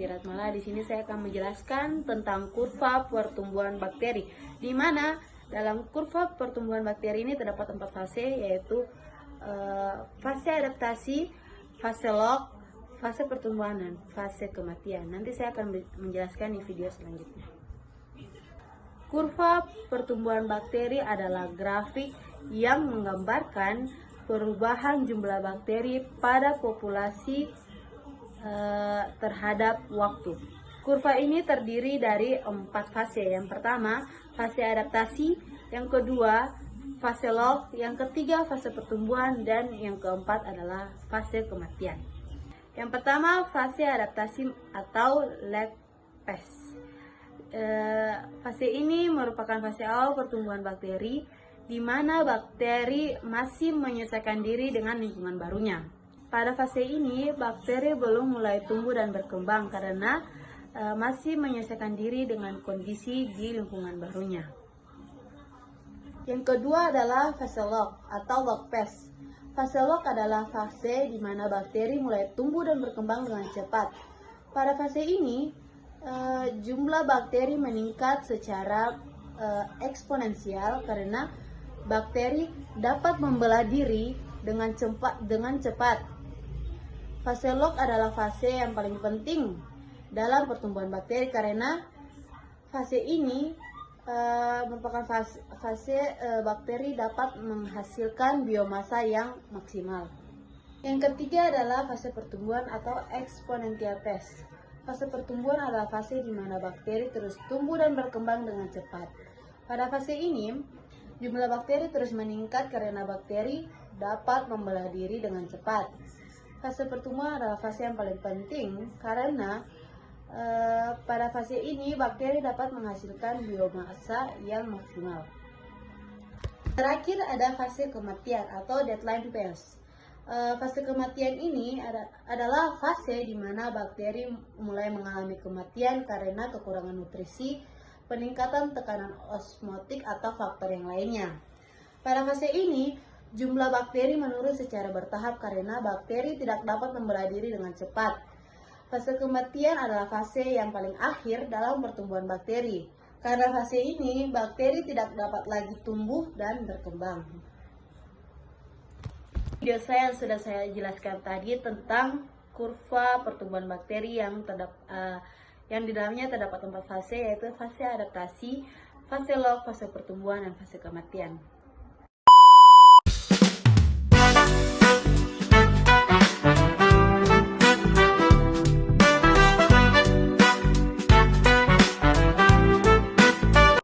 Putih Ratmala. Di sini saya akan menjelaskan tentang kurva pertumbuhan bakteri, di mana dalam kurva pertumbuhan bakteri ini terdapat 4 fase, yaitu fase adaptasi, fase log, fase pertumbuhan, dan fase kematian. Nanti saya akan menjelaskan di video selanjutnya. Kurva pertumbuhan bakteri adalah grafik yang menggambarkan perubahan jumlah bakteri pada populasi terhadap waktu. Kurva ini terdiri dari 4 fase. Yang pertama, fase adaptasi, yang kedua, fase log, yang ketiga, fase pertumbuhan, dan yang keempat adalah fase kematian. Yang pertama, fase adaptasi atau lag phase. Fase ini merupakan fase awal pertumbuhan bakteri, di mana bakteri masih menyesuaikan diri dengan lingkungan barunya. Pada fase ini, bakteri belum mulai tumbuh dan berkembang karena masih menyesuaikan diri dengan kondisi di lingkungan barunya. Yang kedua adalah fase log atau log phase. Fase log adalah fase di mana bakteri mulai tumbuh dan berkembang dengan cepat. Pada fase ini, jumlah bakteri meningkat secara eksponensial karena bakteri dapat membelah diri dengan cepat. Fase log adalah fase yang paling penting dalam pertumbuhan bakteri karena fase ini merupakan fase bakteri dapat menghasilkan biomasa yang maksimal. Yang ketiga adalah fase pertumbuhan atau exponential phase. Fase pertumbuhan adalah fase di mana bakteri terus tumbuh dan berkembang dengan cepat. Pada fase ini, jumlah bakteri terus meningkat karena bakteri dapat membelah diri dengan cepat. Fase pertumbuhan adalah fase yang paling penting karena pada fase ini bakteri dapat menghasilkan biomasa yang maksimal. Terakhir ada fase kematian atau deadline phase. Fase kematian ini adalah fase di mana bakteri mulai mengalami kematian karena kekurangan nutrisi, peningkatan tekanan osmotik atau faktor yang lainnya. Pada fase ini, jumlah bakteri menurun secara bertahap karena bakteri tidak dapat membelah diri dengan cepat. Fase kematian adalah fase yang paling akhir dalam pertumbuhan bakteri. Karena fase ini, bakteri tidak dapat lagi tumbuh dan berkembang. Video saya yang sudah saya jelaskan tadi tentang kurva pertumbuhan bakteri yang di dalamnya terdapat 4 fase, yaitu fase adaptasi, fase log, fase pertumbuhan, dan fase kematian.